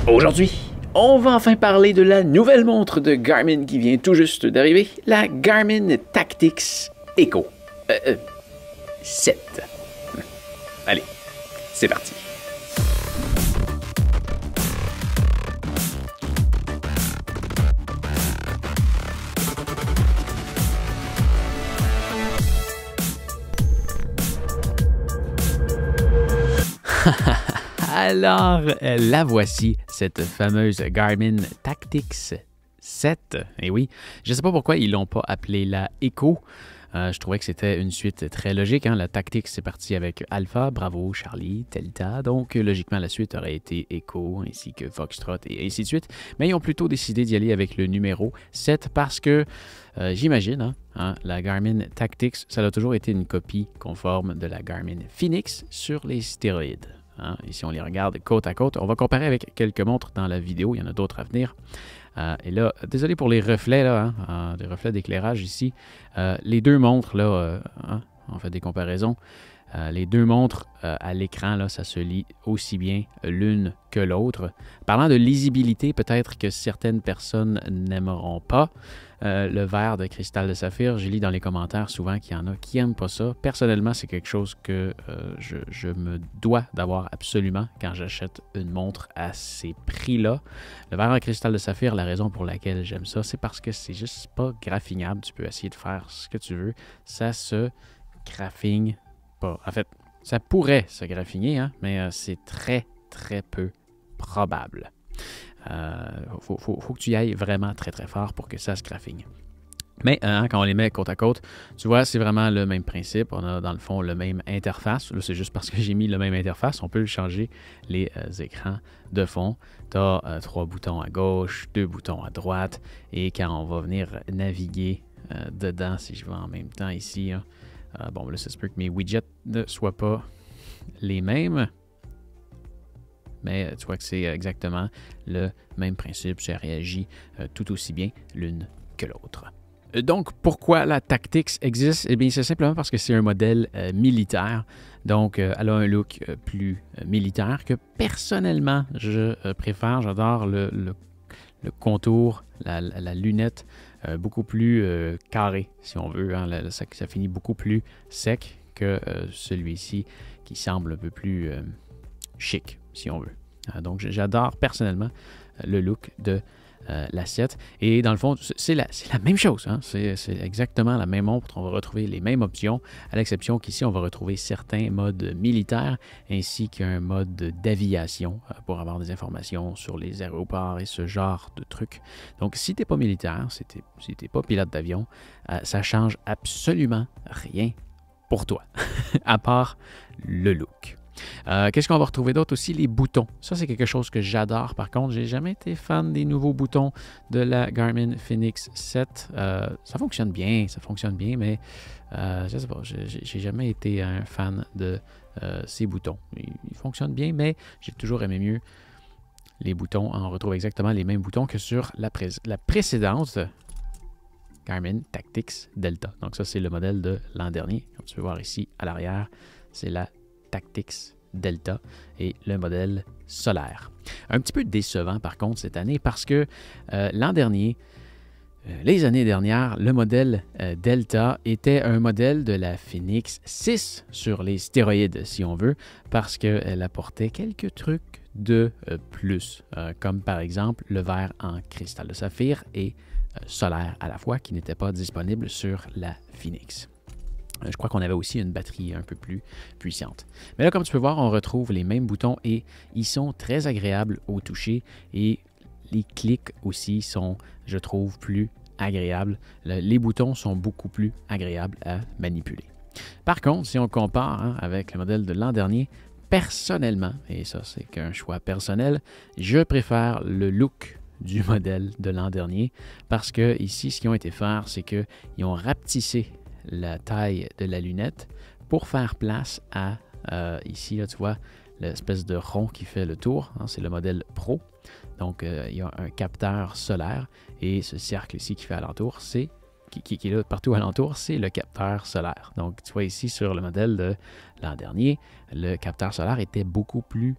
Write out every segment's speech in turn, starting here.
Aujourd'hui, on va enfin parler de la nouvelle montre de Garmin qui vient tout juste d'arriver, la Garmin Tactix Echo 7. Allez, c'est parti. Alors, la voici, cette fameuse Garmin Tactix 7. Et oui, je ne sais pas pourquoi ils ne l'ont pas appelée la Echo. Je trouvais que c'était une suite très logique. Hein? La Tactix, c'est parti avec Alpha, Bravo, Charlie, Delta. Donc, logiquement, la suite aurait été Echo, ainsi que Foxtrot, et ainsi de suite. Mais ils ont plutôt décidé d'y aller avec le numéro 7 parce que, j'imagine, la Garmin Tactix, ça a toujours été une copie conforme de la Garmin Fenix sur les stéroïdes. Et si on les regarde côte à côte, on va comparer avec quelques montres dans la vidéo. Il y en a d'autres à venir. Et là, désolé pour les reflets, là, des reflets d'éclairage ici. Les deux montres, là, on fait des comparaisons. Les deux montres à l'écran, là, ça se lit aussi bien l'une que l'autre. Parlant de lisibilité, peut-être que certaines personnes n'aimeront pas le verre de cristal de saphir. J'ai lu dans les commentaires souvent qu'il y en a qui n'aiment pas ça. Personnellement, c'est quelque chose que je me dois d'avoir absolument quand j'achète une montre à ces prix-là. Le verre en cristal de saphir, la raison pour laquelle j'aime ça, c'est parce que c'est juste pas graphignable. Tu peux essayer de faire ce que tu veux. Ça se graphigne pas. En fait, ça pourrait se graphigner, mais c'est très, très peu probable. Faut que tu y ailles vraiment très, très fort pour que ça se graphigne. Mais quand on les met côte à côte, tu vois, c'est vraiment le même principe. On a dans le fond le même interface. Là, c'est juste parce que j'ai mis le même interface. On peut changer les écrans de fond. Tu as 3 boutons à gauche, 2 boutons à droite. Et quand on va venir naviguer dedans, si je vais en même temps ici, bon, là, ça se peut que mes widgets ne soient pas les mêmes. Mais tu vois que c'est exactement le même principe. Ça réagit tout aussi bien l'une que l'autre. Donc, pourquoi la Tactix existe? Eh bien, c'est simplement parce que c'est un modèle militaire. Donc, elle a un look plus militaire que personnellement, je préfère. J'adore le contour, la lunette beaucoup plus carré, si on veut. Ça finit beaucoup plus sec que celui-ci qui semble un peu plus chic, si on veut. Donc, j'adore personnellement le look de la 7. Et dans le fond, c'est la même chose. C'est exactement la même montre. On va retrouver les mêmes options, à l'exception qu'ici, on va retrouver certains modes militaires ainsi qu'un mode d'aviation pour avoir des informations sur les aéroports et ce genre de trucs. Donc, si tu n'es pas militaire, si tu n'es pas pilote d'avion, ça change absolument rien pour toi, à part le look. Qu'est-ce qu'on va retrouver d'autre aussi? Les boutons. Ça, c'est quelque chose que j'adore. Par contre, j'ai jamais été fan des nouveaux boutons de la Garmin Fenix 7. Ça fonctionne bien, mais je sais pas, j'ai jamais été un fan de ces boutons. Ils fonctionnent bien, mais j'ai toujours aimé mieux les boutons. On retrouve exactement les mêmes boutons que sur la précédente Garmin Tactix Delta. Donc ça, c'est le modèle de l'an dernier. Comme tu peux voir ici, à l'arrière, c'est la Tactix Delta et le modèle solaire. Un petit peu décevant par contre cette année parce que l'an dernier, les années dernières, le modèle Delta était un modèle de la Fenix 6 sur les stéroïdes si on veut parce qu'elle apportait quelques trucs de plus comme par exemple le verre en cristal de saphir et solaire à la fois qui n'était pas disponible sur la Fenix. Je crois qu'on avait aussi une batterie un peu plus puissante. Mais là, comme tu peux voir, on retrouve les mêmes boutons et ils sont très agréables au toucher et les clics aussi sont, je trouve, plus agréables. Les boutons sont beaucoup plus agréables à manipuler. Par contre, si on compare avec le modèle de l'an dernier, personnellement, et ça c'est qu'un choix personnel, je préfère le look du modèle de l'an dernier parce que ici, ce qu'ils ont été faire, c'est qu'ils ont rapetissé la taille de la lunette pour faire place à, ici, là, tu vois, l'espèce de rond qui fait le tour. C'est le modèle Pro. Donc, il y a un capteur solaire et ce cercle ici qui fait alentour, qui est là partout alentour, c'est le capteur solaire. Donc, tu vois ici sur le modèle de l'an dernier, le capteur solaire était beaucoup plus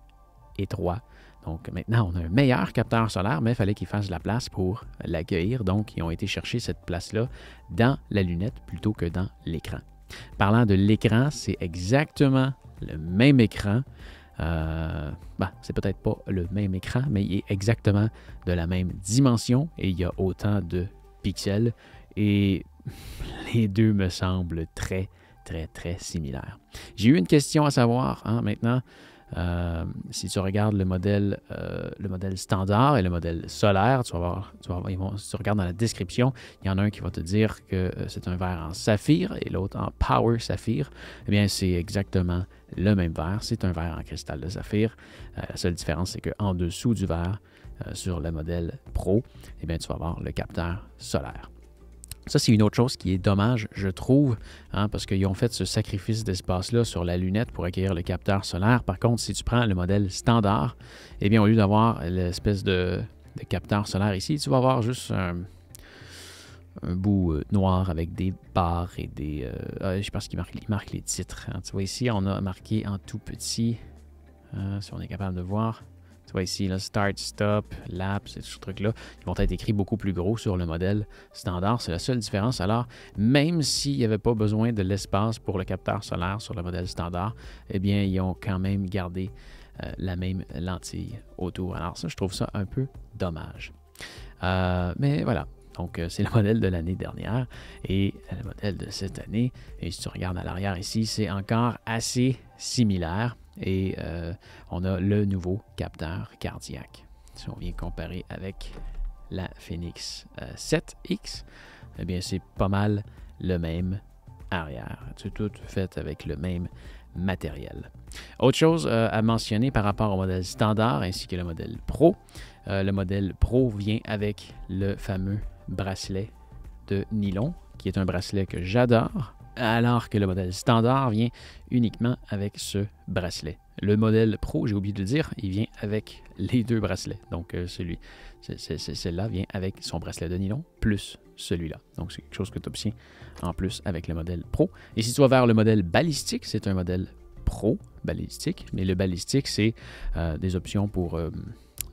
étroit. Donc maintenant, on a un meilleur capteur solaire, mais il fallait qu'il fasse de la place pour l'accueillir. Donc, ils ont été chercher cette place-là dans la lunette plutôt que dans l'écran. Parlant de l'écran, c'est exactement le même écran. C'est peut-être pas le même écran, mais il est exactement de la même dimension et il y a autant de pixels. Et les deux me semblent très, très, très similaires. J'ai eu une question à savoir maintenant. Si tu regardes le modèle standard et le modèle solaire, tu vas voir, si tu regardes dans la description, il y en a un qui va te dire que c'est un verre en saphir et l'autre en power saphir. Eh bien, c'est exactement le même verre. C'est un verre en cristal de saphir. La seule différence, c'est qu'en dessous du verre, sur le modèle Pro, eh bien, tu vas avoir le capteur solaire. Ça, c'est une autre chose qui est dommage, je trouve, parce qu'ils ont fait ce sacrifice d'espace-là sur la lunette pour accueillir le capteur solaire. Par contre, si tu prends le modèle standard, eh bien, au lieu d'avoir l'espèce de capteur solaire ici, tu vas avoir juste un bout noir avec des barres et des... je pense qu'il marque les titres. Tu vois ici, on a marqué en tout petit, si on est capable de voir... Tu vois ici, là, Start, Stop, Lap, ces trucs-là, ils vont être écrits beaucoup plus gros sur le modèle standard. C'est la seule différence. Alors, même s'il n'y avait pas besoin de l'espace pour le capteur solaire sur le modèle standard, eh bien, ils ont quand même gardé la même lentille autour. Alors ça, je trouve ça un peu dommage. Mais voilà. Donc, c'est le modèle de l'année dernière et le modèle de cette année. Et si tu regardes à l'arrière ici, c'est encore assez similaire. Et on a le nouveau capteur cardiaque. Si on vient comparer avec la Fenix 7X, eh bien, c'est pas mal le même arrière. C'est tout fait avec le même matériel. Autre chose à mentionner par rapport au modèle standard ainsi que le modèle Pro. Le modèle Pro vient avec le fameux bracelet de nylon, qui est un bracelet que j'adore, alors que le modèle standard vient uniquement avec ce bracelet. Le modèle Pro, j'ai oublié de le dire, il vient avec les deux bracelets. Donc, celle-là vient avec son bracelet de nylon plus celui-là. Donc, c'est quelque chose que tu obtiens en plus avec le modèle Pro. Et si tu vas vers le modèle balistique, c'est un modèle Pro balistique, mais le balistique, c'est des options pour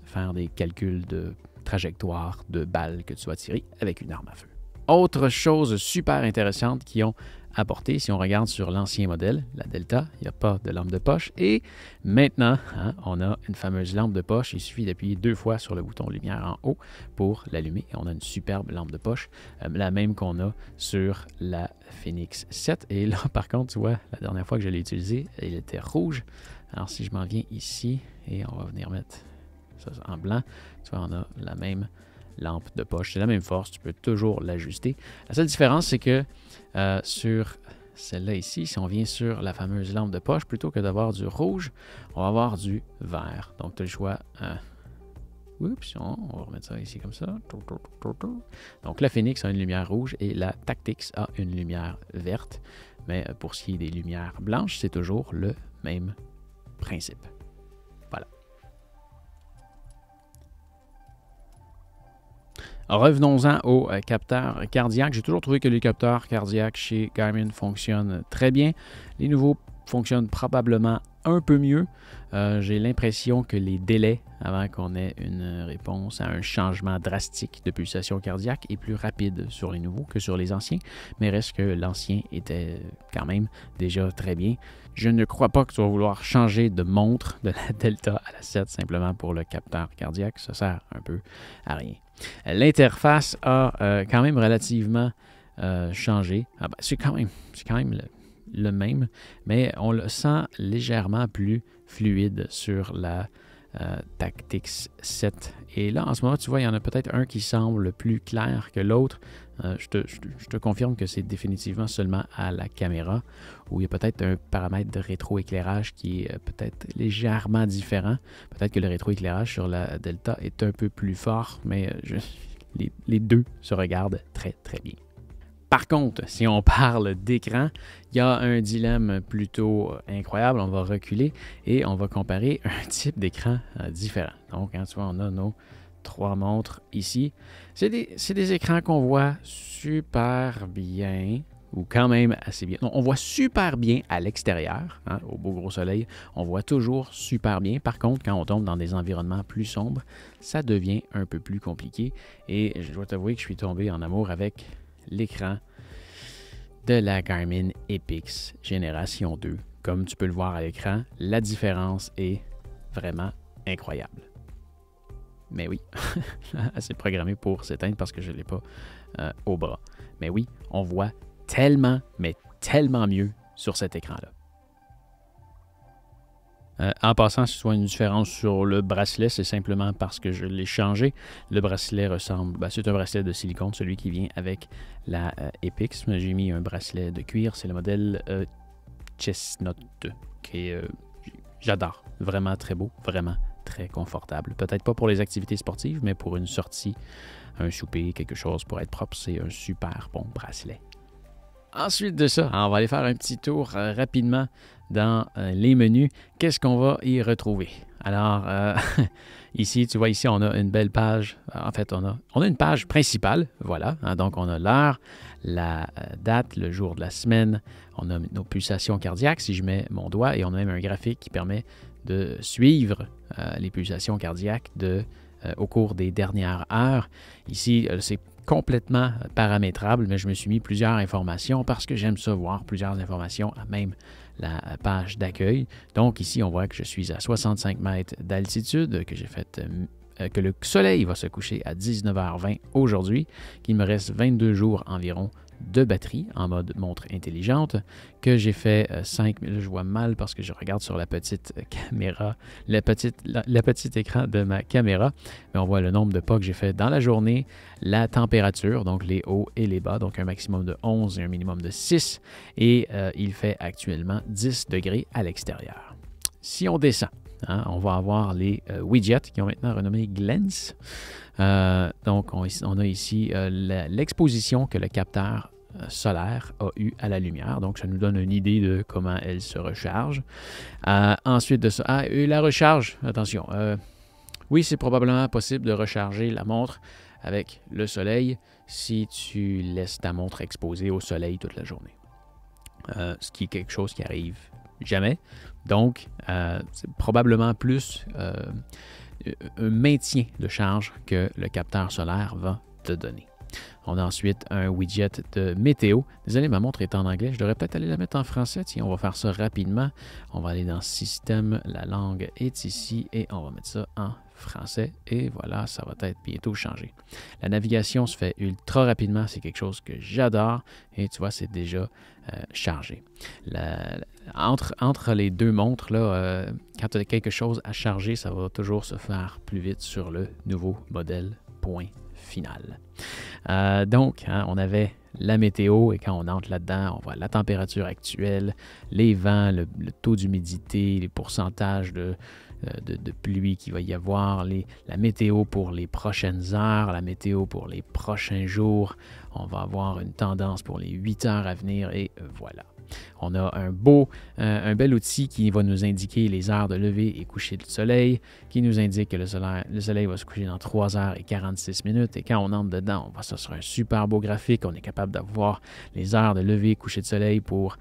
faire des calculs de trajectoire de balles que tu vas tirer avec une arme à feu. Autre chose super intéressante qu'ils ont apporté, si on regarde sur l'ancien modèle, la Delta, il n'y a pas de lampe de poche. Et maintenant, on a une fameuse lampe de poche. Il suffit d'appuyer 2 fois sur le bouton lumière en haut pour l'allumer. On a une superbe lampe de poche, la même qu'on a sur la Fenix 7. Et là, par contre, tu vois, la dernière fois que je l'ai utilisée, elle était rouge. Alors, si je m'en viens ici, et on va venir mettre ça en blanc, tu vois, on a la même lampe de poche. C'est la même force, tu peux toujours l'ajuster. La seule différence, c'est que sur celle-là ici, si on vient sur la fameuse lampe de poche, plutôt que d'avoir du rouge, on va avoir du vert. Donc, tu as le choix. Oups, on va remettre ça ici comme ça. Donc, la Fenix a une lumière rouge et la Tactix a une lumière verte. Mais pour ce qui est des lumières blanches, c'est toujours le même principe. Voilà. Revenons-en au capteur cardiaque. J'ai toujours trouvé que les capteurs cardiaques chez Garmin fonctionnent très bien. Les nouveaux fonctionnent probablement un peu mieux. J'ai l'impression que les délais avant qu'on ait une réponse à un changement drastique de pulsation cardiaque est plus rapide sur les nouveaux que sur les anciens, mais reste que l'ancien était quand même déjà très bien. Je ne crois pas que tu vas vouloir changer de montre de la Delta à la 7 simplement pour le capteur cardiaque. Ça sert un peu à rien. L'interface a quand même relativement changé. C'est quand même le même, mais on le sent légèrement plus fluide sur la Tactix 7. Et là, en ce moment, tu vois, il y en a peut-être un qui semble plus clair que l'autre. Je te confirme que c'est définitivement seulement à la caméra, où il y a peut-être un paramètre de rétroéclairage qui est peut-être légèrement différent. Peut-être que le rétroéclairage sur la Delta est un peu plus fort, mais les deux se regardent très, très bien. Par contre, si on parle d'écran, il y a un dilemme plutôt incroyable. On va reculer et on va comparer un type d'écran différent. Donc, tu vois, on a nos 3 montres ici. C'est des écrans qu'on voit super bien, ou quand même assez bien. On voit super bien à l'extérieur, hein, au beau gros soleil. On voit toujours super bien. Par contre, quand on tombe dans des environnements plus sombres, ça devient un peu plus compliqué. Et je dois t'avouer que je suis tombé en amour avec l'écran de la Garmin Epix Génération 2. Comme tu peux le voir à l'écran, la différence est vraiment incroyable. Mais oui, c'est programmé pour s'éteindre parce que je ne l'ai pas au bras. Mais oui, on voit tellement, mais tellement mieux sur cet écran-là. En passant, si tu vois une différence sur le bracelet, c'est simplement parce que je l'ai changé. Le bracelet ressemble, c'est un bracelet de silicone, celui qui vient avec la Epix. J'ai mis un bracelet de cuir, c'est le modèle Chestnut, qui est, j'adore, vraiment très beau, vraiment très confortable. Peut-être pas pour les activités sportives, mais pour une sortie, un souper, quelque chose pour être propre, c'est un super bon bracelet. Ensuite de ça, on va aller faire un petit tour rapidement dans les menus. Qu'est-ce qu'on va y retrouver? Alors, ici, tu vois, ici, on a une belle page. En fait, on a une page principale, voilà. Hein, donc, on a l'heure, la date, le jour de la semaine. On a nos pulsations cardiaques, si je mets mon doigt, et on a même un graphique qui permet de suivre les pulsations cardiaques au cours des dernières heures. Ici, c'est complètement paramétrable, mais je me suis mis plusieurs informations parce que j'aime ça voir plusieurs informations à même la page d'accueil. Donc ici, on voit que je suis à 65 mètres d'altitude, que le soleil va se coucher à 19h20 aujourd'hui, qu'il me reste 22 jours environ de batterie en mode montre intelligente, que j'ai fait 5 000. Je vois mal parce que je regarde sur la petite caméra, le petit écran de ma caméra, mais on voit le nombre de pas que j'ai fait dans la journée, la température, donc les hauts et les bas, donc un maximum de 11 et un minimum de 6, et il fait actuellement 10 degrés à l'extérieur. Si on descend, hein, on va avoir les widgets qui ont maintenant renommé Glance. Donc, on a ici l'exposition que le capteur solaire a eue à la lumière. Donc, ça nous donne une idée de comment elle se recharge. Ensuite de ça, et la recharge, attention, oui, c'est probablement possible de recharger la montre avec le soleil si tu laisses ta montre exposée au soleil toute la journée. Ce qui est quelque chose qui arrive jamais. Donc, c'est probablement plus un maintien de charge que le capteur solaire va te donner. On a ensuite un widget de météo. Désolé, ma montre est en anglais. Je devrais peut-être aller la mettre en français. Tiens, on va faire ça rapidement. On va aller dans Système. La langue est ici et on va mettre ça en français. Et voilà, ça va être bientôt changé. La navigation se fait ultra rapidement. C'est quelque chose que j'adore. Et tu vois, c'est déjà chargé. Entre les deux montres, là, quand tu as quelque chose à charger, ça va toujours se faire plus vite sur le nouveau modèle. Point final. Donc, hein, on avait la météo et quand on entre là-dedans, on voit la température actuelle, les vents, le taux d'humidité, les pourcentages de pluie qu'il va y avoir, la météo pour les prochaines heures, la météo pour les prochains jours. On va avoir une tendance pour les 8 heures à venir et voilà. On a un bel outil qui va nous indiquer les heures de lever et coucher du soleil, qui nous indique que le soleil va se coucher dans 3 heures et 46 minutes. Et quand on entre dedans, on voit ça sur un super beau graphique. On est capable d'avoir les heures de lever et coucher de soleil pour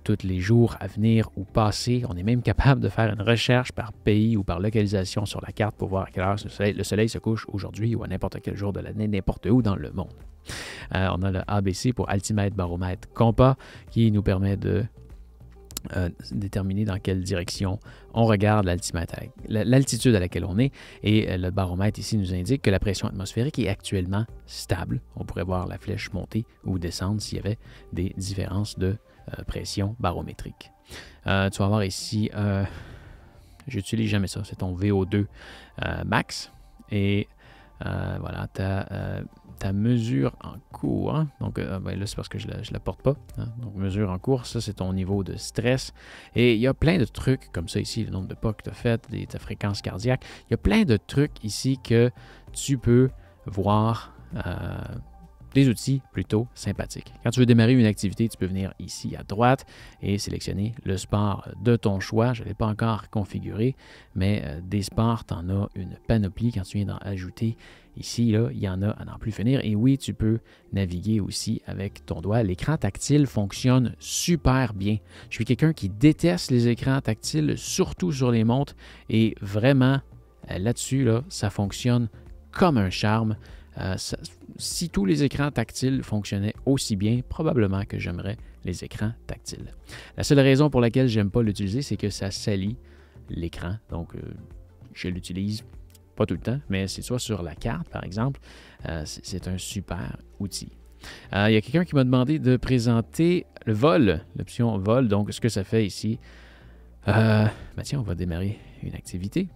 tous les jours à venir ou passés. On est même capable de faire une recherche par pays ou par localisation sur la carte pour voir à quelle heure le soleil se couche aujourd'hui ou à n'importe quel jour de l'année, n'importe où dans le monde. On a le ABC pour altimètre, baromètre, compas qui nous permet de déterminer dans quelle direction on regarde l'altitude à laquelle on est. Et le baromètre ici nous indique que la pression atmosphérique est actuellement stable. On pourrait voir la flèche monter ou descendre s'il y avait des différences de pression barométrique. Tu vas voir ici, j'utilise jamais ça, c'est ton VO2 max. Et voilà, ta mesure en cours. Hein? Donc là, c'est parce que je ne la porte pas. Hein? Donc, mesure en cours, ça, c'est ton niveau de stress. Et il y a plein de trucs comme ça ici, le nombre de pas que tu as fait, ta fréquence cardiaque. Il y a plein de trucs ici que tu peux voir des outils plutôt sympathiques. Quand tu veux démarrer une activité, tu peux venir ici à droite et sélectionner le sport de ton choix. Je ne l'ai pas encore configuré, mais des sports, tu en as une panoplie. Quand tu viens d'en ajouter ici, là, il y en a à n'en plus finir. Et oui, tu peux naviguer aussi avec ton doigt. L'écran tactile fonctionne super bien. Je suis quelqu'un qui déteste les écrans tactiles, surtout sur les montres, et vraiment, là-dessus, là, ça fonctionne comme un charme. Si tous les écrans tactiles fonctionnaient aussi bien, probablement que j'aimerais les écrans tactiles. La seule raison pour laquelle j'aime pas l'utiliser, c'est que ça salit l'écran. Donc, je l'utilise pas tout le temps, mais c'est soit sur la carte, par exemple, c'est un super outil. Il y a quelqu'un qui m'a demandé de présenter le vol, l'option vol. Donc, ce que ça fait ici, tiens, on va démarrer une activité.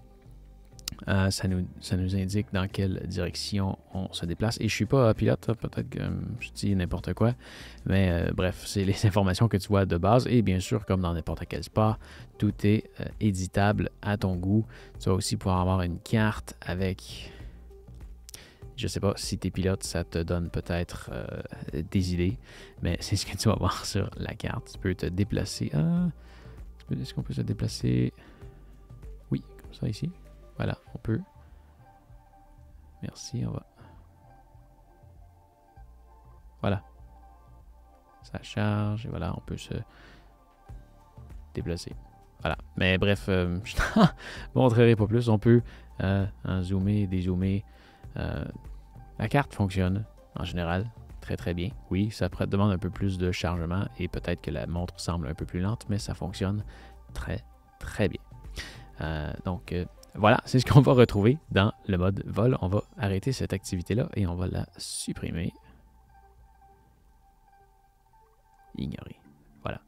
Ça nous indique dans quelle direction on se déplace. Et je ne suis pas pilote, peut-être que je dis n'importe quoi, mais bref, c'est les informations que tu vois de base. Et bien sûr, comme dans n'importe quel sport, tout est éditable à ton goût. Tu vas aussi pouvoir avoir une carte avec, je ne sais pas, si tu es pilote, ça te donne peut-être des idées, mais c'est ce que tu vas voir sur la carte. Tu peux te déplacer. Est-ce qu'on peut se déplacer? Oui, comme ça ici. Voilà, on peut. Merci, on va. Voilà. Ça charge et voilà, on peut se déplacer. Voilà. Mais bref, je ne montrerai pas plus. On peut en zoomer, dézoomer. La carte fonctionne en général très très bien. Oui, ça demande un peu plus de chargement et peut-être que la montre semble un peu plus lente, mais ça fonctionne très très bien. Voilà, c'est ce qu'on va retrouver dans le mode vol. On va arrêter cette activité-là et on va la supprimer. Ignorer. Voilà.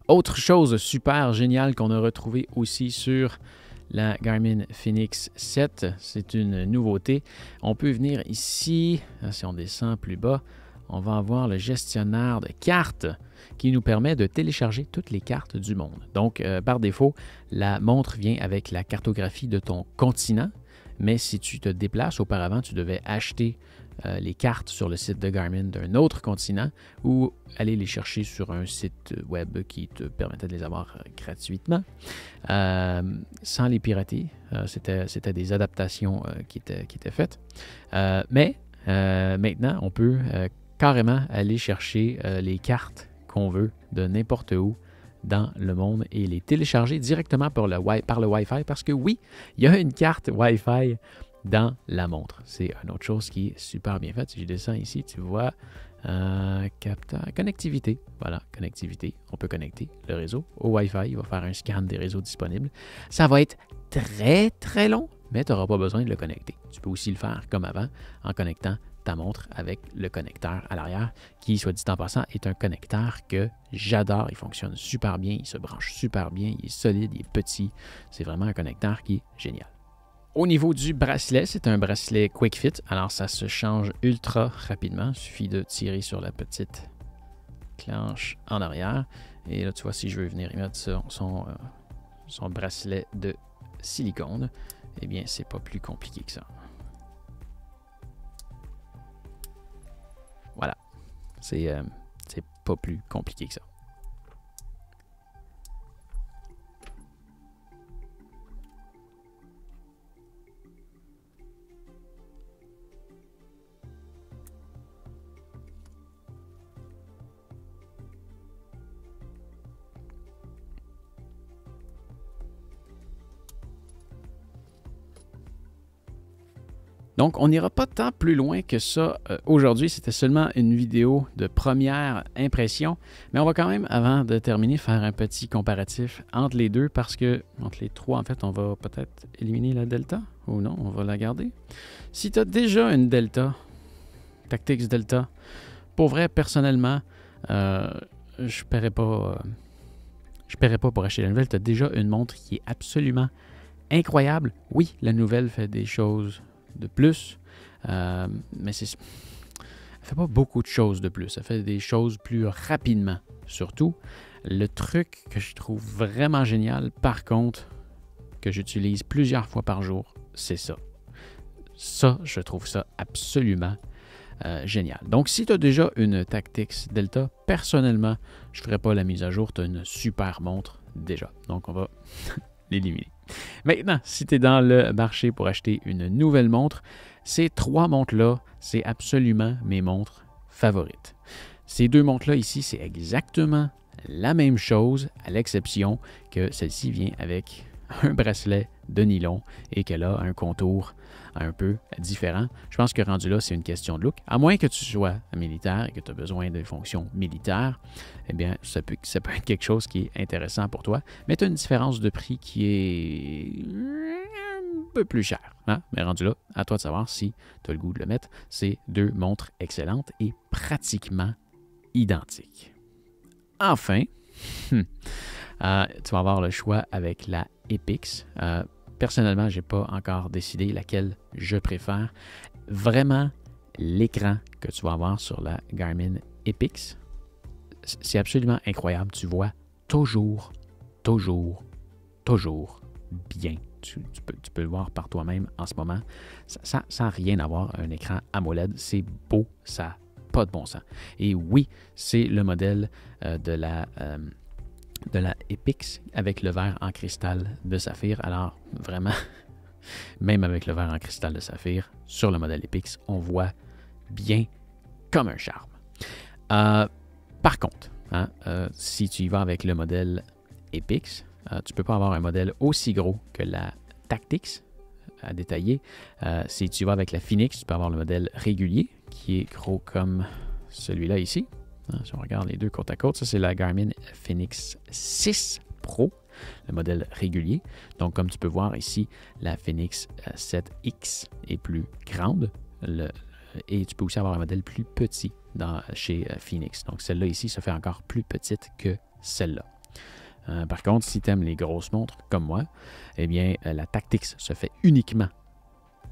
Autre chose super géniale qu'on a retrouvé aussi sur la Garmin Fenix 7, c'est une nouveauté. On peut venir ici, si on descend plus bas, on va avoir le gestionnaire de cartes qui nous permet de télécharger toutes les cartes du monde. Donc, par défaut, la montre vient avec la cartographie de ton continent, mais si tu te déplaces, auparavant, tu devais acheter les cartes sur le site de Garmin d'un autre continent ou aller les chercher sur un site web qui te permettait de les avoir gratuitement, sans les pirater. C'était des adaptations qui étaient faites. Mais maintenant, on peut carrément aller chercher les cartes qu'on veut de n'importe où dans le monde et les télécharger directement par le Wi-Fi parce que oui, il y a une carte Wi-Fi dans la montre. C'est une autre chose qui est super bien faite. Si je descends ici, tu vois capteur, connectivité. Voilà, connectivité. On peut connecter le réseau au Wi-Fi. Il va faire un scan des réseaux disponibles. Ça va être très, très long, mais tu n'auras pas besoin de le connecter. Tu peux aussi le faire comme avant en connectant ta montre avec le connecteur à l'arrière qui, soit dit en passant, est un connecteur que j'adore. Il fonctionne super bien, il se branche super bien, il est solide, il est petit. C'est vraiment un connecteur qui est génial. Au niveau du bracelet, c'est un bracelet Quick Fit. Alors, ça se change ultra rapidement. Il suffit de tirer sur la petite clenche en arrière. Et là, tu vois, si je veux venir y mettre son bracelet de silicone, eh bien, c'est pas plus compliqué que ça. Voilà. C'est pas plus compliqué que ça. Donc, on n'ira pas tant plus loin que ça aujourd'hui. C'était seulement une vidéo de première impression. Mais on va quand même, avant de terminer, faire un petit comparatif entre les deux parce que, entre les trois, en fait, on va peut-être éliminer la Delta ou non, on va la garder. Si tu as déjà une Delta, Tactix Delta, pour vrai, personnellement, je paierais pas pour acheter la nouvelle. Tu as déjà une montre qui est absolument incroyable. Oui, la nouvelle fait des choses de plus, mais elle fait pas beaucoup de choses de plus. Elle fait des choses plus rapidement, surtout. Le truc que je trouve vraiment génial, par contre, que j'utilise plusieurs fois par jour, c'est ça. Ça, je trouve ça absolument génial. Donc, si tu as déjà une Tactix Delta, personnellement, je ne ferai pas la mise à jour. Tu as une super montre déjà. Donc, on va l'éliminer. Maintenant, si tu es dans le marché pour acheter une nouvelle montre, ces 3 montres-là, c'est absolument mes montres favorites. Ces 2 montres-là ici, c'est exactement la même chose, à l'exception que celle-ci vient avec un bracelet de nylon et qu'elle a un contour un peu différent. Je pense que rendu là, c'est une question de look. À moins que tu sois militaire et que tu as besoin de fonctions militaires, eh bien, ça peut être quelque chose qui est intéressant pour toi. Mais tu as une différence de prix qui est un peu plus chère. Hein? Mais rendu là, à toi de savoir si tu as le goût de le mettre. C'est 2 montres excellentes et pratiquement identiques. Enfin, tu vas avoir le choix avec la Epix. Personnellement, je n'ai pas encore décidé laquelle je préfère. Vraiment, l'écran que tu vas avoir sur la Garmin Epix, c'est absolument incroyable. Tu vois toujours bien. Tu peux le voir par toi-même en ce moment. Ça n'a rien à voir un écran AMOLED. C'est beau, ça n'a pas de bon sens. Et oui, c'est le modèle de la Epix avec le verre en cristal de saphir. Alors, vraiment, même avec le verre en cristal de saphir, sur le modèle Epix, on voit bien comme un charme. Par contre, hein, si tu y vas avec le modèle Epix, tu ne peux pas avoir un modèle aussi gros que la Tactix à détailler. Si tu y vas avec la Phoenix, tu peux avoir le modèle régulier qui est gros comme celui-là ici. Si on regarde les deux côte à côte, ça c'est la Garmin Fenix 6 Pro, le modèle régulier. Donc comme tu peux voir ici, la Fenix 7X est plus grande et tu peux aussi avoir un modèle plus petit chez Phoenix. Donc celle-là ici se fait encore plus petite que celle-là. Par contre, si tu aimes les grosses montres comme moi, eh bien la Tactix se fait uniquement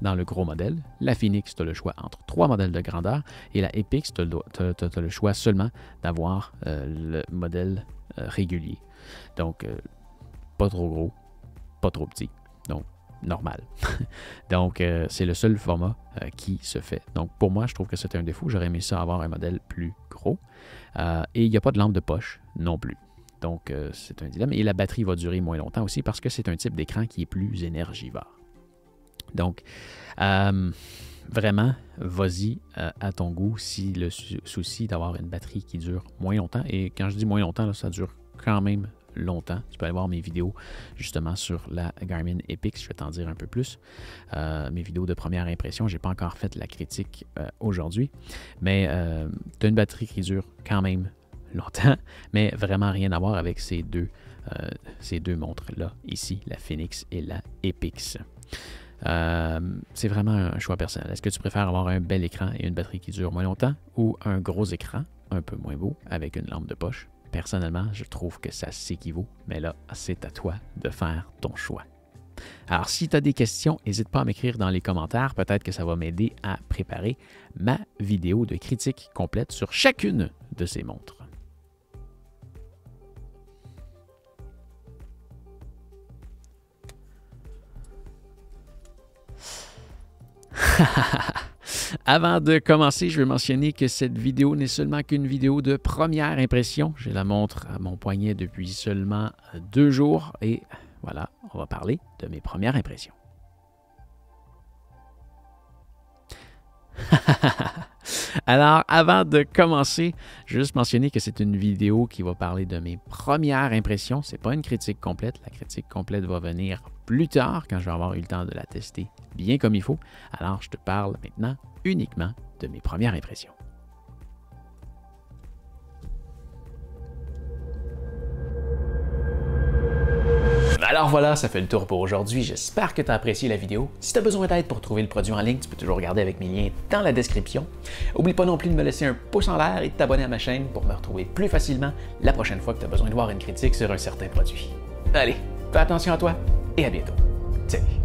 dans le gros modèle. La Phoenix, tu as le choix entre 3 modèles de grandeur et la Epix, tu as le choix seulement d'avoir le modèle régulier. Donc, pas trop gros, pas trop petit. Donc, normal. Donc, c'est le seul format qui se fait. Donc, pour moi, je trouve que c'est un défaut. J'aurais aimé ça avoir un modèle plus gros. Et il n'y a pas de lampe de poche non plus. Donc, c'est un dilemme. Et la batterie va durer moins longtemps aussi parce que c'est un type d'écran qui est plus énergivore. Donc, vraiment, vas-y à ton goût si le souci d'avoir une batterie qui dure moins longtemps. Et quand je dis moins longtemps, là, ça dure quand même longtemps. Tu peux aller voir mes vidéos justement sur la Garmin Epix, je vais t'en dire un peu plus. Mes vidéos de première impression, je n'ai pas encore fait la critique aujourd'hui, mais tu as une batterie qui dure quand même longtemps, mais vraiment rien à voir avec ces deux montres-là, ici, la Phoenix et la Epix. C'est vraiment un choix personnel. Est-ce que tu préfères avoir un bel écran et une batterie qui dure moins longtemps ou un gros écran, un peu moins beau, avec une lampe de poche? Personnellement, je trouve que ça s'équivaut, mais là, c'est à toi de faire ton choix. Alors, si tu as des questions, n'hésite pas à m'écrire dans les commentaires. Peut-être que ça va m'aider à préparer ma vidéo de critique complète sur chacune de ces montres. Avant de commencer, je vais mentionner que cette vidéo n'est seulement qu'une vidéo de première impression. J'ai la montre à mon poignet depuis seulement 2 jours et voilà, on va parler de mes premières impressions. Alors, avant de commencer, je vais juste mentionner que c'est une vidéo qui va parler de mes premières impressions. Ce n'est pas une critique complète. La critique complète va venir plus tard, quand je vais avoir eu le temps de la tester bien comme il faut. Alors, je te parle maintenant uniquement de mes premières impressions. Alors voilà, ça fait le tour pour aujourd'hui. J'espère que tu as apprécié la vidéo. Si tu as besoin d'aide pour trouver le produit en ligne, tu peux toujours regarder avec mes liens dans la description. N'oublie pas non plus de me laisser un pouce en l'air et de t'abonner à ma chaîne pour me retrouver plus facilement la prochaine fois que tu as besoin de voir une critique sur un certain produit. Allez, fais attention à toi et à bientôt. Salut!